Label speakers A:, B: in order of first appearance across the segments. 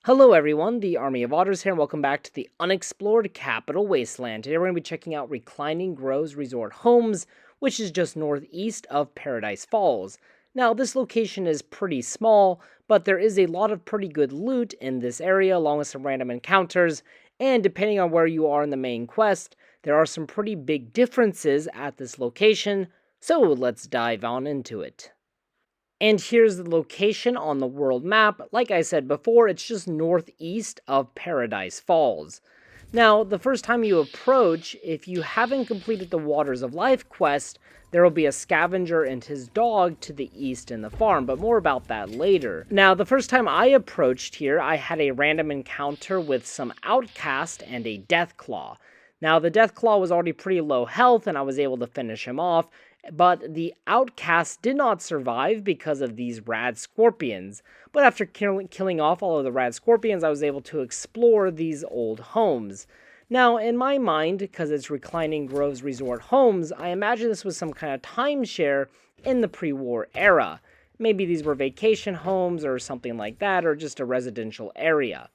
A: Hello everyone, the Army of Otters here, and welcome back to the Unexplored Capital Wasteland. Today we're going to be checking out Reclining Groves Resort Homes, which is just northeast of Paradise Falls. Now, this location is pretty small, but there is a lot of pretty good loot in this area, along with some random encounters, and depending on where you are in the main quest, there are some pretty big differences at this location, so let's dive on into it. And here's the location on the world map. Like I said before, it's just northeast of Paradise Falls. Now, the first time you approach, if you haven't completed the Waters of Life quest, there will be a scavenger and his dog to the east in the farm, but more about that later. Now, the first time I approached here, I had a random encounter with some outcast and a deathclaw. Now, the deathclaw was already pretty low health, and I was able to finish him off, but the outcast did not survive because of these rad scorpions. But after killing off all of the rad scorpions, I was able to explore these old homes. Now, in my mind, because it's Reclining Groves Resort Homes, I imagine this was some kind of timeshare in the pre-war era. Maybe these were vacation homes or something like that, or just a residential area.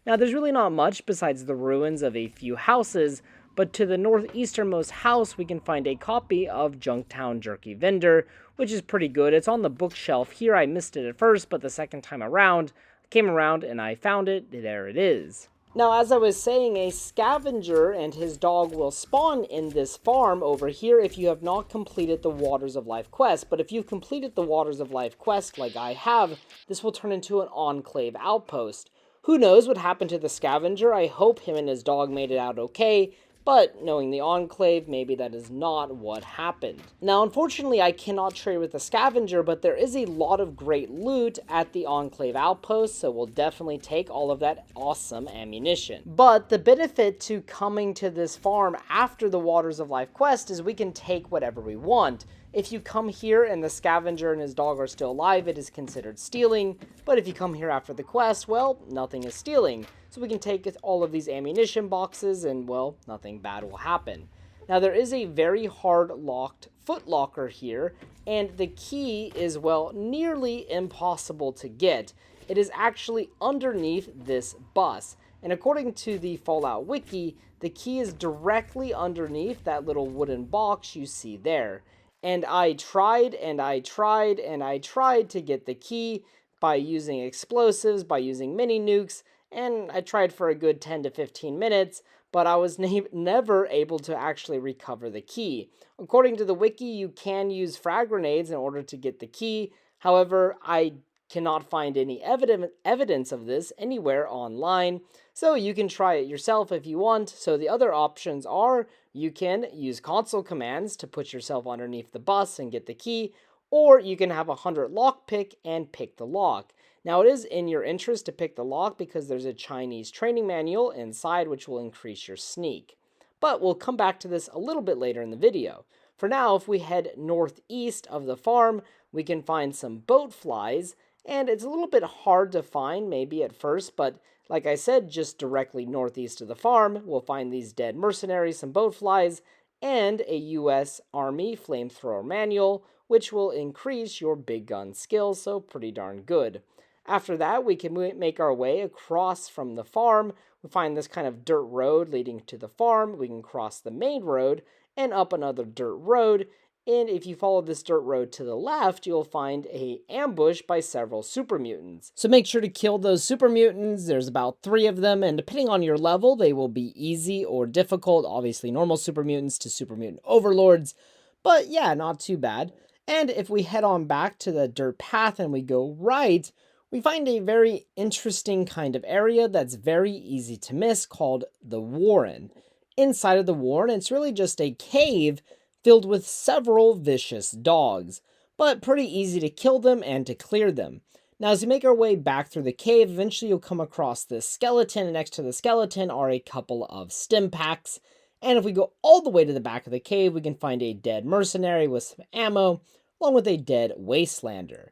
A: Now, there's really not much besides the ruins of a few houses, but to the northeasternmost house, we can find a copy of Junktown Jerky Vendor, which is pretty good. It's on the bookshelf here. I missed it at first, but the second time around, I came around and I found it. There it is. Now, as I was saying, a scavenger and his dog will spawn in this farm over here if you have not completed the Waters of Life quest. But if you've completed the Waters of Life quest like I have, this will turn into an Enclave outpost. Who knows what happened to the scavenger? I hope him and his dog made it out okay. But knowing the Enclave, maybe that is not what happened. Now, unfortunately, I cannot trade with the Scavenger, but there is a lot of great loot at the Enclave outpost, so we'll definitely take all of that awesome ammunition. But the benefit to coming to this farm after the Waters of Life quest is we can take whatever we want. If you come here and the Scavenger and his dog are still alive, it is considered stealing. But if you come here after the quest, well, nothing is stealing. So we can take all of these ammunition boxes and, well, nothing bad will happen. Now, there is a very hard-locked Footlocker here, and the key is, well, nearly impossible to get. It is actually underneath this bus. And according to the Fallout Wiki, the key is directly underneath that little wooden box you see there. And I tried and I tried and I tried to get the key by using explosives, by using mini nukes, and I tried for a good 10 to 15 minutes, but I was never able to actually recover the key. According to the wiki, you can use frag grenades in order to get the key. However, I cannot find any evidence of this anywhere online, so you can try it yourself if you want. So the other options are you can use console commands to put yourself underneath the bus and get the key, or you can have 100 lockpick and pick the lock. Now, it is in your interest to pick the lock because there's a Chinese training manual inside which will increase your sneak. But we'll come back to this a little bit later in the video. For now, if we head northeast of the farm, we can find some boat flies, and it's a little bit hard to find maybe at first, but like I said, just directly northeast of the farm, we'll find these dead mercenaries, some boat flies, and a US Army Flamethrower manual, which will increase your big gun skills, so pretty darn good. After that, we can make our way across from the farm. We find this kind of dirt road leading to the farm. We can cross the main road and up another dirt road. And if you follow this dirt road to the left, you'll find an ambush by several super mutants. So make sure to kill those super mutants. There's about 3 of them, and depending on your level, they will be easy or difficult. Obviously, normal super mutants to super mutant overlords. But yeah, not too bad. And if we head on back to the dirt path and we go right, we find a very interesting kind of area that's very easy to miss called the Warren. Inside of the Warren, it's really just a cave filled with several vicious dogs, but pretty easy to kill them and to clear them. Now, as we make our way back through the cave, eventually you'll come across this skeleton, and next to the skeleton are a couple of stim packs. And if we go all the way to the back of the cave, we can find a dead mercenary with some ammo, along with a dead wastelander.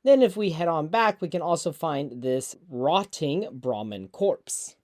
A: Then if we head on back, we can also find this rotting Brahmin corpse.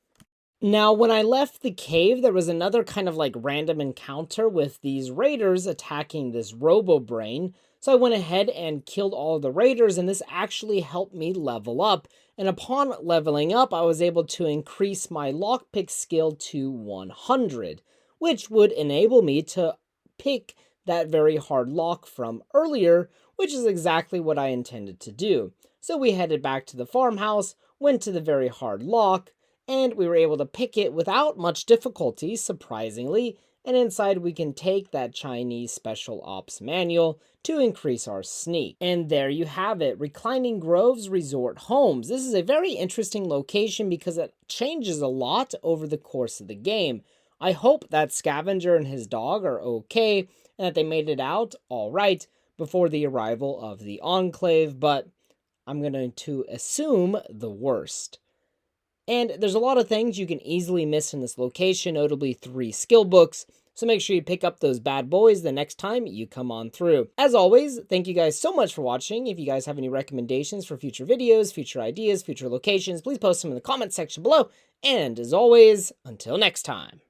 A: Now, when I left the cave, there was another kind of like random encounter with these raiders attacking this Robobrain. So I went ahead and killed all of the raiders, and this actually helped me level up. And upon leveling up, I was able to increase my lockpick skill to 100, which would enable me to pick that very hard lock from earlier, which is exactly what I intended to do. So we headed back to the farmhouse, went to the very hard lock, and we were able to pick it without much difficulty, surprisingly. And inside we can take that Chinese Special Ops manual to increase our sneak. And there you have it, Reclining Groves Resort Homes. This is a very interesting location because it changes a lot over the course of the game. I hope that Scavenger and his dog are okay, and that they made it out all right before the arrival of the Enclave, but I'm going to assume the worst. And there's a lot of things you can easily miss in this location, notably 3 skill books, so make sure you pick up those bad boys the next time you come on through. As always, thank you guys so much for watching. If you guys have any recommendations for future videos, future ideas, future locations, please post them in the comments section below. And as always, until next time.